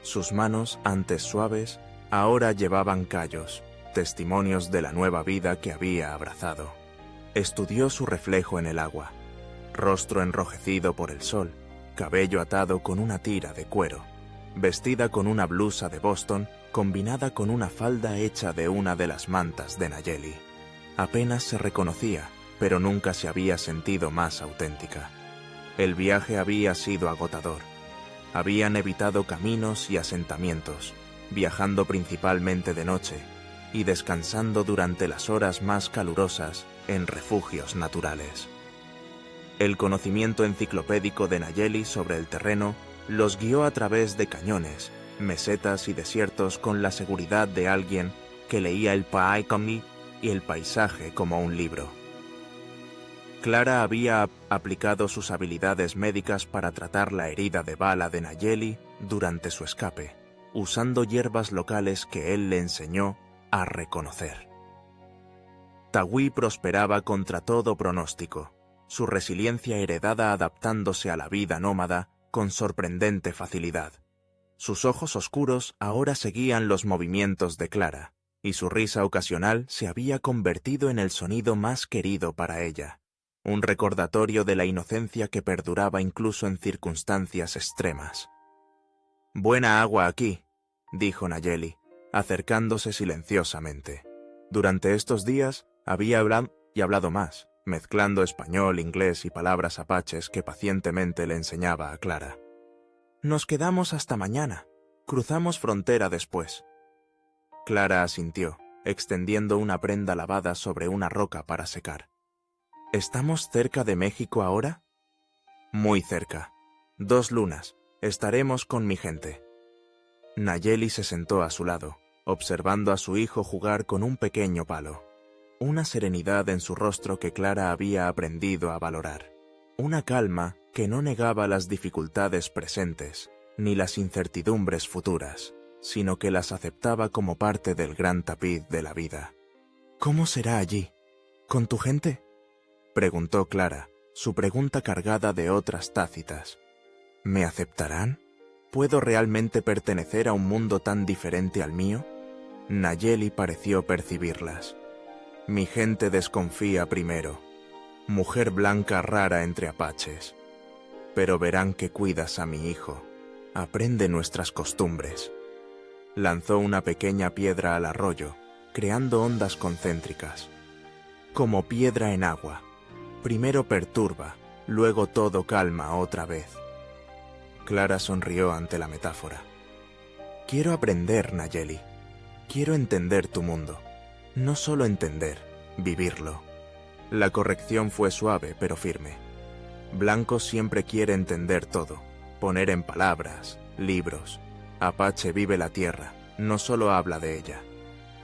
Sus manos, antes suaves, ahora llevaban callos, testimonios de la nueva vida que había abrazado. Estudió su reflejo en el agua. Rostro enrojecido por el sol, cabello atado con una tira de cuero. vestida con una blusa de Boston combinada con una falda hecha de una de las mantas de Nayeli. Apenas se reconocía, pero nunca se había sentido más auténtica. El viaje había sido agotador. Habían evitado caminos y asentamientos, viajando principalmente de noche y descansando durante las horas más calurosas en refugios naturales. El conocimiento enciclopédico de Nayeli sobre el terreno los guió a través de cañones, mesetas y desiertos con la seguridad de alguien que leía el paikami y el paisaje como un libro. Clara había aplicado sus habilidades médicas para tratar la herida de bala de Nayeli durante su escape, usando hierbas locales que él le enseñó a reconocer. Tagui prosperaba contra todo pronóstico, su resiliencia heredada adaptándose a la vida nómada con sorprendente facilidad. Sus ojos oscuros ahora seguían los movimientos de Clara, y su risa ocasional se había convertido en el sonido más querido para ella, un recordatorio de la inocencia que perduraba incluso en circunstancias extremas. «Buena agua aquí», dijo Nayeli, acercándose silenciosamente. Durante estos días había hablado más, mezclando español, inglés y palabras apaches que pacientemente le enseñaba a Clara. «Nos quedamos hasta mañana. Cruzamos frontera después». Clara asintió, extendiendo una prenda lavada sobre una roca para secar. «¿Estamos cerca de México ahora?» «Muy cerca. 2 lunas. Estaremos con mi gente». Nayeli se sentó a su lado, observando a su hijo jugar con un pequeño palo. Una serenidad en su rostro que Clara había aprendido a valorar. Una calma que no negaba las dificultades presentes, ni las incertidumbres futuras, sino que las aceptaba como parte del gran tapiz de la vida. «¿Cómo será allí? ¿Con tu gente?», preguntó Clara, su pregunta cargada de otras tácitas. «¿Me aceptarán? ¿Puedo realmente pertenecer a un mundo tan diferente al mío?» Nayeli pareció percibirlas. «Mi gente desconfía primero. Mujer blanca rara entre apaches. Pero verán que cuidas a mi hijo. Aprende nuestras costumbres». Lanzó una pequeña piedra al arroyo, creando ondas concéntricas. Como piedra en agua. Primero perturba, luego todo calma otra vez. Clara sonrió ante la metáfora. «Quiero aprender, Nayeli. Quiero entender tu mundo. No solo entender, vivirlo». La corrección fue suave pero firme. Blanco siempre quiere entender todo, poner en palabras, libros. Apache vive la tierra, no solo habla de ella.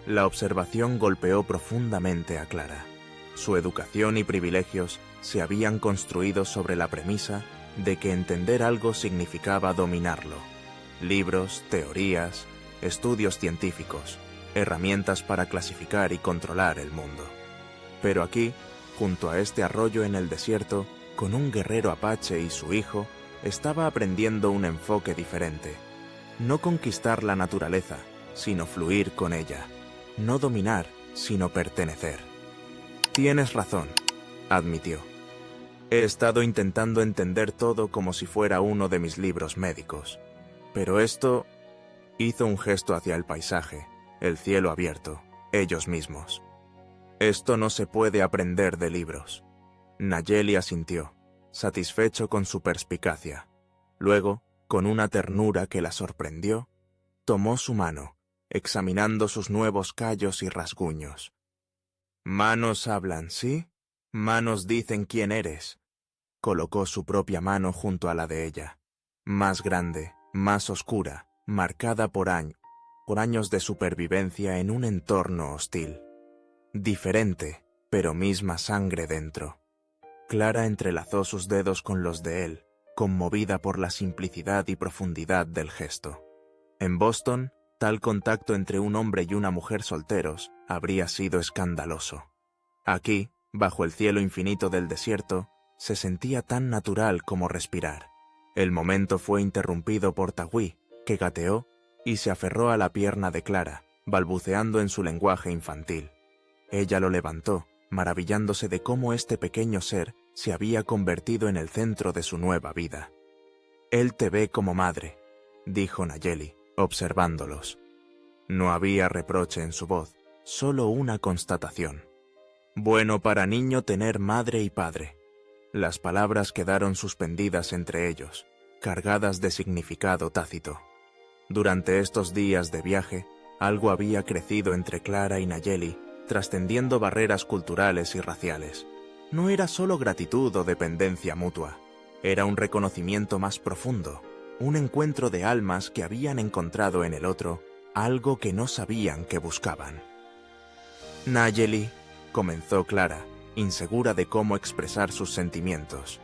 La observación golpeó profundamente a Clara. Su educación y privilegios se habían construido sobre la premisa de que entender algo significaba dominarlo. Libros, teorías, estudios científicos, herramientas para clasificar y controlar el mundo. Pero aquí, junto a este arroyo en el desierto, con un guerrero apache y su hijo, estaba aprendiendo un enfoque diferente. No conquistar la naturaleza, sino fluir con ella. No dominar, sino pertenecer. «Tienes razón», admitió. «He estado intentando entender todo como si fuera uno de mis libros médicos. Pero esto...» Hizo un gesto hacia el paisaje, el cielo abierto, ellos mismos. «Esto no se puede aprender de libros». Nayeli asintió, satisfecho con su perspicacia. Luego, con una ternura que la sorprendió, tomó su mano, examinando sus nuevos callos y rasguños. «Manos hablan, ¿sí? Manos dicen quién eres». Colocó su propia mano junto a la de ella, más grande, más oscura, marcada por años de supervivencia en un entorno hostil. Diferente, pero misma sangre dentro. Clara entrelazó sus dedos con los de él, conmovida por la simplicidad y profundidad del gesto. En Boston, tal contacto entre un hombre y una mujer solteros habría sido escandaloso. Aquí, bajo el cielo infinito del desierto, se sentía tan natural como respirar. El momento fue interrumpido por Tagui, que gateó y se aferró a la pierna de Clara, balbuceando en su lenguaje infantil. Ella lo levantó, maravillándose de cómo este pequeño ser se había convertido en el centro de su nueva vida. «Él te ve como madre», dijo Nayeli, observándolos. No había reproche en su voz, solo una constatación. Bueno para niño tener madre y padre. Las palabras quedaron suspendidas entre ellos, cargadas de significado tácito. Durante estos días de viaje, algo había crecido entre Clara y Nayeli, trascendiendo barreras culturales y raciales. No era solo gratitud o dependencia mutua, era un reconocimiento más profundo, un encuentro de almas que habían encontrado en el otro algo que no sabían que buscaban. Nayeli, comenzó Clara, insegura de cómo expresar sus sentimientos.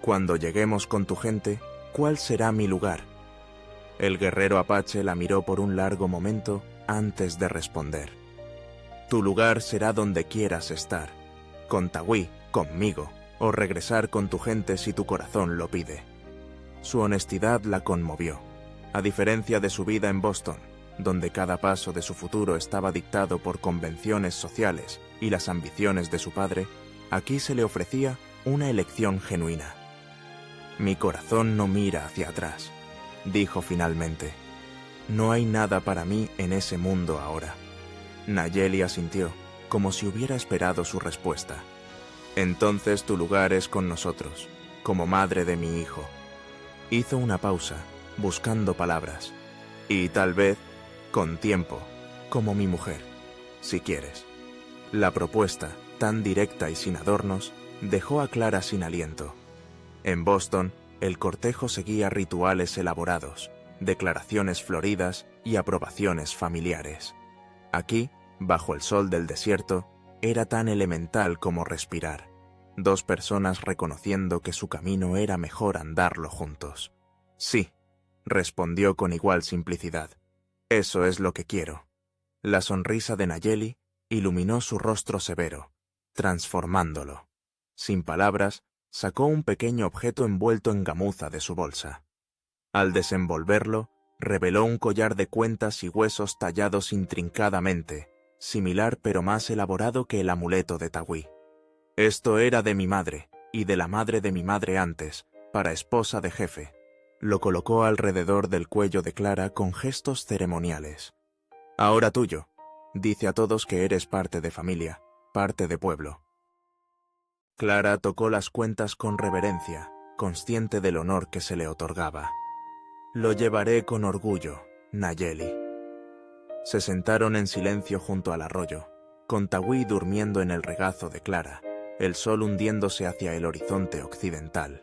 Cuando lleguemos con tu gente, ¿cuál será mi lugar? El guerrero apache la miró por un largo momento antes de responder. Tu lugar será donde quieras estar, con Tagüí, conmigo, o regresar con tu gente si tu corazón lo pide. Su honestidad la conmovió. A diferencia de su vida en Boston, donde cada paso de su futuro estaba dictado por convenciones sociales y las ambiciones de su padre, aquí se le ofrecía una elección genuina. Mi corazón no mira hacia atrás, dijo finalmente. No hay nada para mí en ese mundo ahora. Nayeli asintió, como si hubiera esperado su respuesta. Entonces tu lugar es con nosotros, como madre de mi hijo. Hizo una pausa, buscando palabras. Y tal vez, con tiempo, como mi mujer, si quieres. La propuesta, tan directa y sin adornos, dejó a Clara sin aliento. En Boston, el cortejo seguía rituales elaborados, declaraciones floridas y aprobaciones familiares. Aquí, bajo el sol del desierto, era tan elemental como respirar. Dos personas reconociendo que su camino era mejor andarlo juntos. Sí, respondió con igual simplicidad. Eso es lo que quiero. La sonrisa de Nayeli iluminó su rostro severo, transformándolo. Sin palabras, sacó un pequeño objeto envuelto en gamuza de su bolsa. Al desenvolverlo, reveló un collar de cuentas y huesos tallados intrincadamente, similar pero más elaborado que el amuleto de Tagüí. Esto era de mi madre, y de la madre de mi madre antes, para esposa de jefe. Lo colocó alrededor del cuello de Clara con gestos ceremoniales. Ahora tuyo, dice a todos que eres parte de familia, parte de pueblo. Clara tocó las cuentas con reverencia, consciente del honor que se le otorgaba. Lo llevaré con orgullo, Nayeli. Se sentaron en silencio junto al arroyo, con Tagüí durmiendo en el regazo de Clara, el sol hundiéndose hacia el horizonte occidental.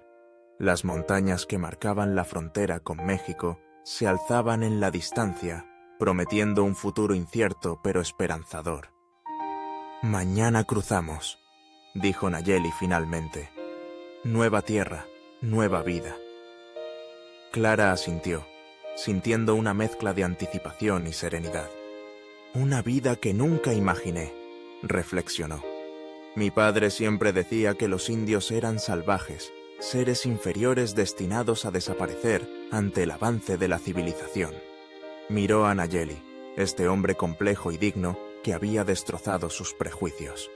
Las montañas que marcaban la frontera con México se alzaban en la distancia, prometiendo un futuro incierto pero esperanzador. Mañana cruzamos, dijo Nayeli finalmente. Nueva tierra, nueva vida. Clara asintió, sintiendo una mezcla de anticipación y serenidad. Una vida que nunca imaginé, reflexionó. Mi padre siempre decía que los indios eran salvajes, seres inferiores destinados a desaparecer ante el avance de la civilización. Miró a Nayeli, este hombre complejo y digno que había destrozado sus prejuicios.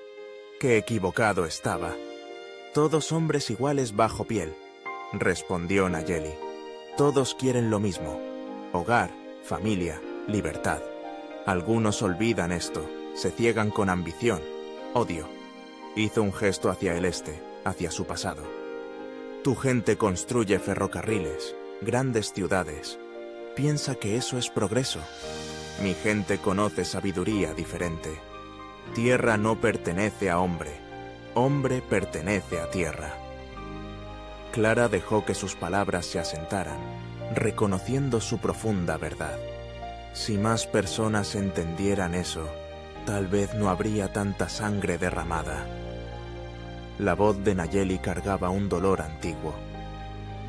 ¡Qué equivocado estaba! Todos hombres iguales bajo piel, respondió Nayeli. Todos quieren lo mismo: hogar, familia, libertad. Algunos olvidan esto, se ciegan con ambición, odio. Hizo un gesto hacia el este, hacia su pasado. Tu gente construye ferrocarriles, grandes ciudades. Piensa que eso es progreso. Mi gente conoce sabiduría diferente. Tierra no pertenece a hombre, hombre pertenece a tierra. Clara dejó que sus palabras se asentaran, reconociendo su profunda verdad. Si más personas entendieran eso, tal vez no habría tanta sangre derramada. La voz de Nayeli cargaba un dolor antiguo.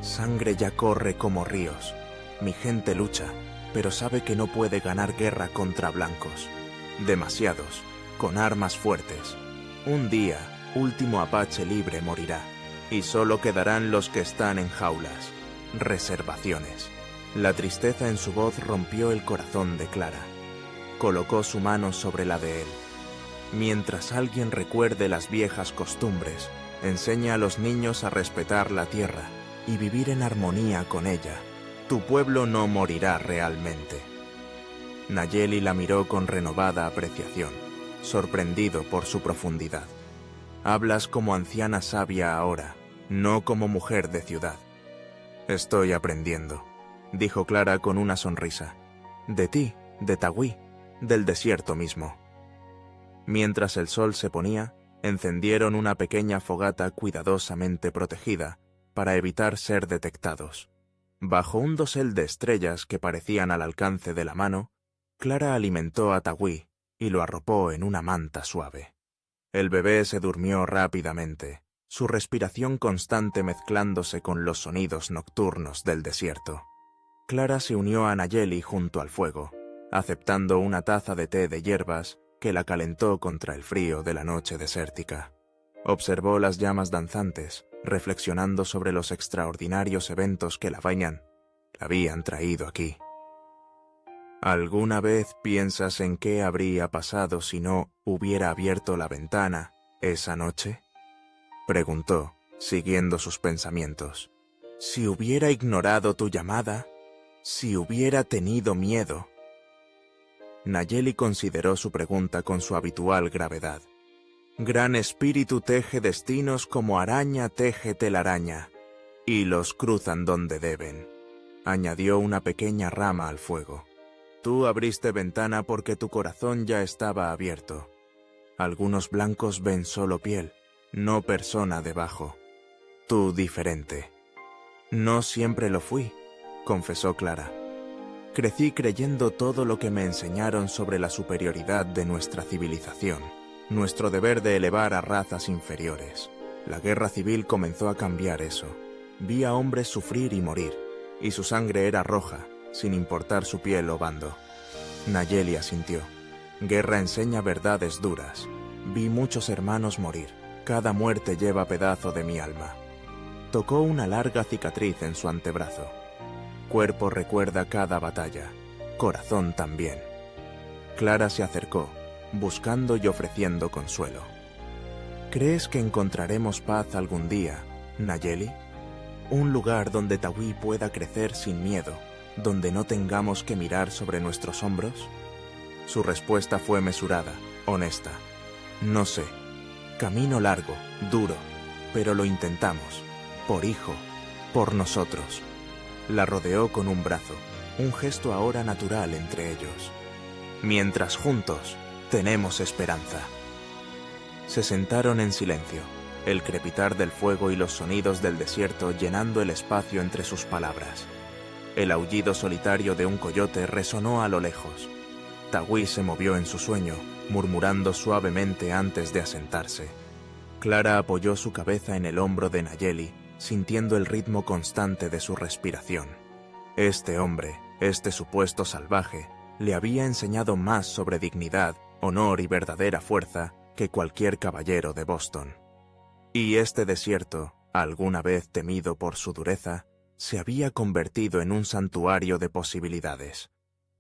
Sangre ya corre como ríos. Mi gente lucha, pero sabe que no puede ganar guerra contra blancos. Demasiados, con armas fuertes. Un día, último apache libre morirá, y solo quedarán los que están en jaulas, reservaciones. La tristeza en su voz rompió el corazón de Clara. Colocó su mano sobre la de él. Mientras alguien recuerde las viejas costumbres, enseña a los niños a respetar la tierra y vivir en armonía con ella. Tu pueblo no morirá realmente. Nayeli la miró con renovada apreciación, sorprendido por su profundidad. Hablas como anciana sabia ahora, no como mujer de ciudad. Estoy aprendiendo, dijo Clara con una sonrisa. De ti, de Tagüí, del desierto mismo. Mientras el sol se ponía, encendieron una pequeña fogata cuidadosamente protegida para evitar ser detectados. Bajo un dosel de estrellas que parecían al alcance de la mano, Clara alimentó a Tagüí y lo arropó en una manta suave. El bebé se durmió rápidamente, su respiración constante mezclándose con los sonidos nocturnos del desierto. Clara se unió a Nayeli junto al fuego, aceptando una taza de té de hierbas que la calentó contra el frío de la noche desértica. Observó las llamas danzantes, reflexionando sobre los extraordinarios eventos que la habían traído aquí. ¿Alguna vez piensas en qué habría pasado si no hubiera abierto la ventana esa noche? Preguntó, siguiendo sus pensamientos. Si hubiera ignorado tu llamada, si hubiera tenido miedo. Nayeli consideró su pregunta con su habitual gravedad. Gran espíritu teje destinos como araña teje telaraña, y los cruzan donde deben. Añadió una pequeña rama al fuego. Tú abriste ventana porque tu corazón ya estaba abierto. Algunos blancos ven solo piel, no persona debajo. Tú diferente. No siempre lo fui, confesó Clara. Crecí creyendo todo lo que me enseñaron sobre la superioridad de nuestra civilización, nuestro deber de elevar a razas inferiores. La guerra civil comenzó a cambiar eso. Vi a hombres sufrir y morir, y su sangre era roja, sin importar su piel o bando. Nayeli asintió. Guerra enseña verdades duras. Vi muchos hermanos morir. Cada muerte lleva pedazo de mi alma. Tocó una larga cicatriz en su antebrazo. Cuerpo recuerda cada batalla, corazón también. Clara se acercó, buscando y ofreciendo consuelo. ¿Crees que encontraremos paz algún día, Nayeli? Un lugar donde Tagüí pueda crecer sin miedo, donde no tengamos que mirar sobre nuestros hombros. Su respuesta fue mesurada, honesta. No sé. Camino largo, duro, pero lo intentamos. Por hijo, por nosotros. La rodeó con un brazo, un gesto ahora natural entre ellos. Mientras juntos tenemos esperanza. Se sentaron en silencio, el crepitar del fuego y los sonidos del desierto llenando el espacio entre sus palabras. El aullido solitario de un coyote resonó a lo lejos. Tagüí se movió en su sueño, murmurando suavemente antes de asentarse. Clara apoyó su cabeza en el hombro de Nayeli, sintiendo el ritmo constante de su respiración. Este hombre, este supuesto salvaje, le había enseñado más sobre dignidad, honor y verdadera fuerza que cualquier caballero de Boston. Y este desierto, alguna vez temido por su dureza, se había convertido en un santuario de posibilidades.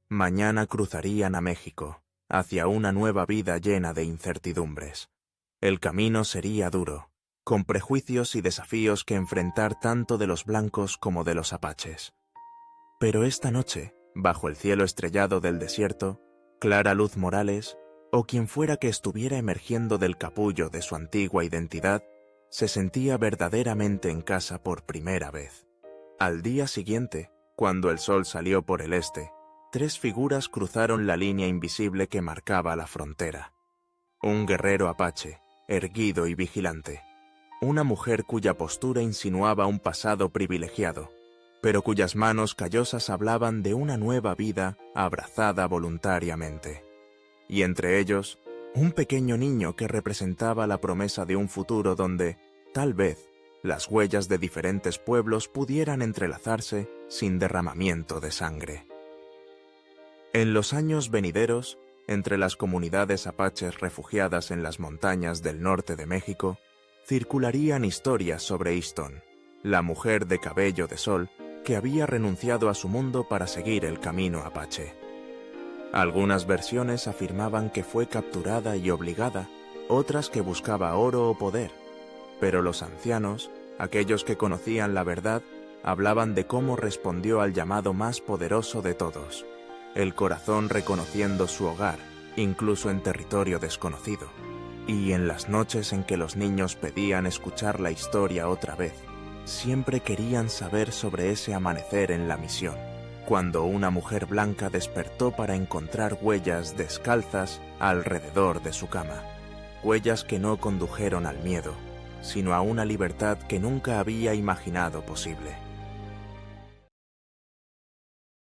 Mañana cruzarían a México, hacia una nueva vida llena de incertidumbres. El camino sería duro, con prejuicios y desafíos que enfrentar tanto de los blancos como de los apaches. Pero esta noche, bajo el cielo estrellado del desierto, Clara Luz Morales, o quien fuera que estuviera emergiendo del capullo de su antigua identidad, se sentía verdaderamente en casa por primera vez. Al día siguiente, cuando el sol salió por el este, 3 figuras cruzaron la línea invisible que marcaba la frontera. Un guerrero apache, erguido y vigilante. Una mujer cuya postura insinuaba un pasado privilegiado, pero cuyas manos callosas hablaban de una nueva vida abrazada voluntariamente. Y entre ellos, un pequeño niño que representaba la promesa de un futuro donde, tal vez, las huellas de diferentes pueblos pudieran entrelazarse sin derramamiento de sangre. En los años venideros, entre las comunidades apaches refugiadas en las montañas del norte de México, circularían historias sobre Easton, la mujer de cabello de sol que había renunciado a su mundo para seguir el camino apache. Algunas versiones afirmaban que fue capturada y obligada, otras que buscaba oro o poder, pero los ancianos, aquellos que conocían la verdad, hablaban de cómo respondió al llamado más poderoso de todos, el corazón reconociendo su hogar, incluso en territorio desconocido. Y en las noches en que los niños pedían escuchar la historia otra vez, siempre querían saber sobre ese amanecer en la misión, cuando una mujer blanca despertó para encontrar huellas descalzas alrededor de su cama. Huellas que no condujeron al miedo, sino a una libertad que nunca había imaginado posible.